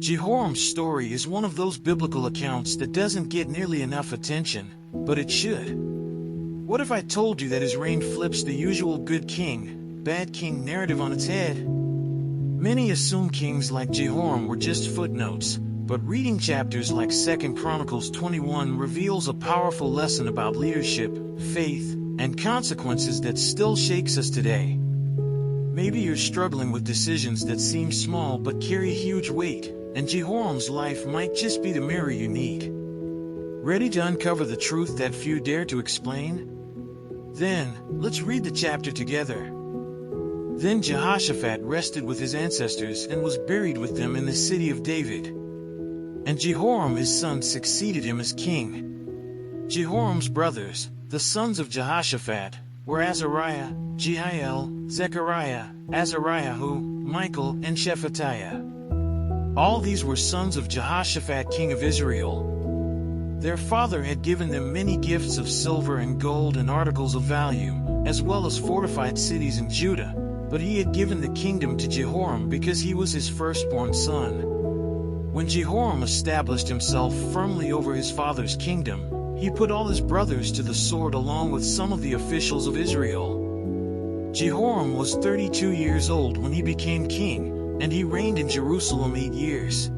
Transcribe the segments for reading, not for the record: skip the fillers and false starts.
Jehoram's story is one of those biblical accounts that doesn't get nearly enough attention, but it should. What if I told you that his reign flips the usual good king, bad king narrative on its head? Many assume kings like Jehoram were just footnotes, but reading chapters like 2 Chronicles 21 reveals a powerful lesson about leadership, faith, and consequences that still shakes us today. Maybe you're struggling with decisions that seem small but carry huge weight, and Jehoram's life might just be the mirror you need. Ready to uncover the truth that few dare to explain? Then, let's read the chapter together. Then Jehoshaphat rested with his ancestors and was buried with them in the city of David. And Jehoram his son succeeded him as king. Jehoram's brothers, the sons of Jehoshaphat, were Azariah, Jehiel, Zechariah, Azariahu, Michael, and Shephatiah. All these were sons of Jehoshaphat king of Israel. Their father had given them many gifts of silver and gold and articles of value, as well as fortified cities in Judah, but he had given the kingdom to Jehoram because he was his firstborn son. When Jehoram established himself firmly over his father's kingdom, he put all his brothers to the sword along with some of the officials of Israel. Jehoram was 32 years old when he became king, and he reigned in Jerusalem 8 years.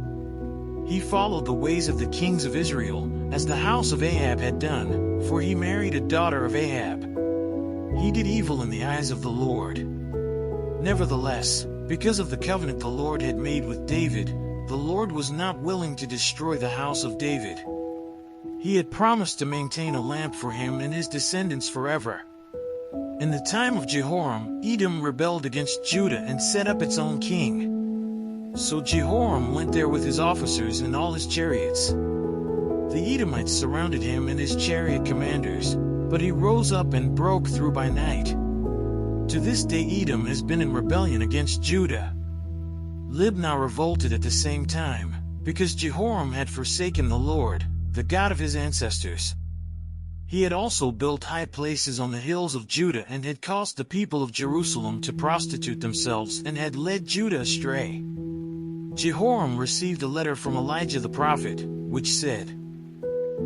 He followed the ways of the kings of Israel, as the house of Ahab had done, for he married a daughter of Ahab. He did evil in the eyes of the Lord. Nevertheless, because of the covenant the Lord had made with David, the Lord was not willing to destroy the house of David. He had promised to maintain a lamp for him and his descendants forever. In the time of Jehoram, Edom rebelled against Judah and set up its own king. So Jehoram went there with his officers and all his chariots. The Edomites surrounded him and his chariot commanders, but he rose up and broke through by night. To this day Edom has been in rebellion against Judah. Libnah revolted at the same time, because Jehoram had forsaken the Lord, the God of his ancestors. He had also built high places on the hills of Judah and had caused the people of Jerusalem to prostitute themselves and had led Judah astray. Jehoram received a letter from Elijah the prophet, which said,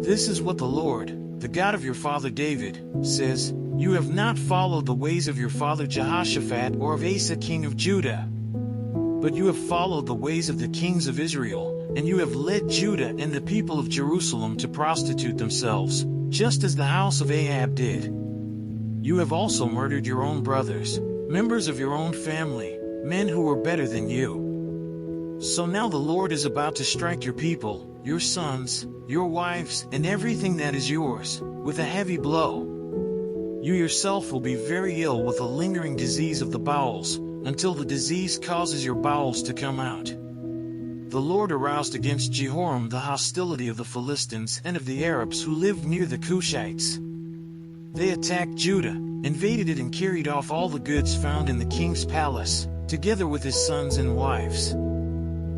"This is what the Lord, the God of your father David, says, You have not followed the ways of your father Jehoshaphat or of Asa king of Judah, but you have followed the ways of the kings of Israel, and you have led Judah and the people of Jerusalem to prostitute themselves, just as the house of Ahab did. You have also murdered your own brothers, members of your own family, men who were better than you. So now the Lord is about to strike your people, your sons, your wives, and everything that is yours, with a heavy blow. You yourself will be very ill with a lingering disease of the bowels, until the disease causes your bowels to come out." The Lord aroused against Jehoram the hostility of the Philistines and of the Arabs who lived near the Cushites. They attacked Judah, invaded it and carried off all the goods found in the king's palace, together with his sons and wives.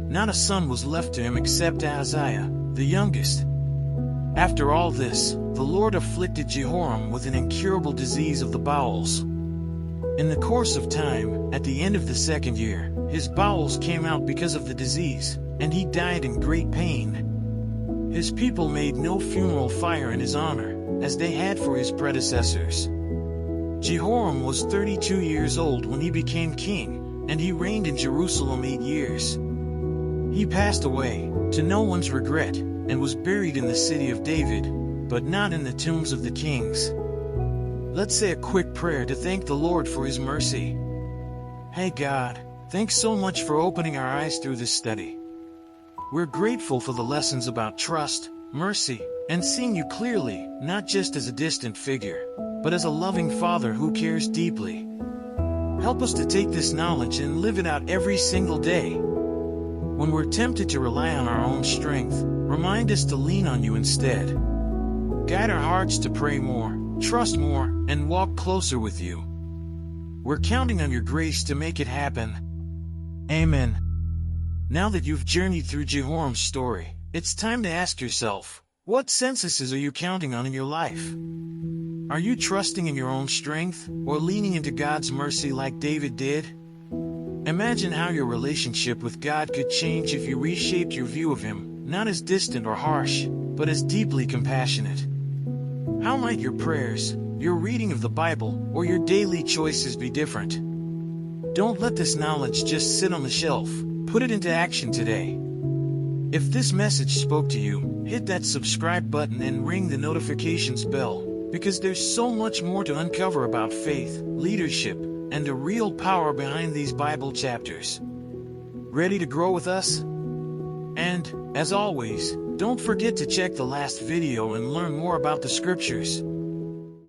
Not a son was left to him except Ahaziah, the youngest. After all this, the Lord afflicted Jehoram with an incurable disease of the bowels. In the course of time, at the end of the 2nd year, his bowels came out because of the disease, and he died in great pain. His people made no funeral fire in his honor, as they had for his predecessors. Jehoram was 32 years old when he became king, and he reigned in Jerusalem 8 years. He passed away, to no one's regret, and was buried in the city of David, but not in the tombs of the kings. Let's say a quick prayer to thank the Lord for his mercy. Hey God, thanks so much for opening our eyes through this study. We're grateful for the lessons about trust, mercy, and seeing you clearly, not just as a distant figure, but as a loving Father who cares deeply. Help us to take this knowledge and live it out every single day. When we're tempted to rely on our own strength, remind us to lean on you instead. Guide our hearts to pray more, trust more, and walk closer with you. We're counting on your grace to make it happen. Amen. Now that you've journeyed through Jehoram's story, it's time to ask yourself, what censuses are you counting on in your life? Are you trusting in your own strength, or leaning into God's mercy like David did? Imagine how your relationship with God could change if you reshaped your view of Him, not as distant or harsh, but as deeply compassionate. How might your prayers, your reading of the Bible, or your daily choices be different? Don't let this knowledge just sit on the shelf. Put it into action today. If this message spoke to you, hit that subscribe button and ring the notifications bell, because there's so much more to uncover about faith, leadership, and the real power behind these Bible chapters. Ready to grow with us? And, as always, don't forget to check the last video and learn more about the scriptures.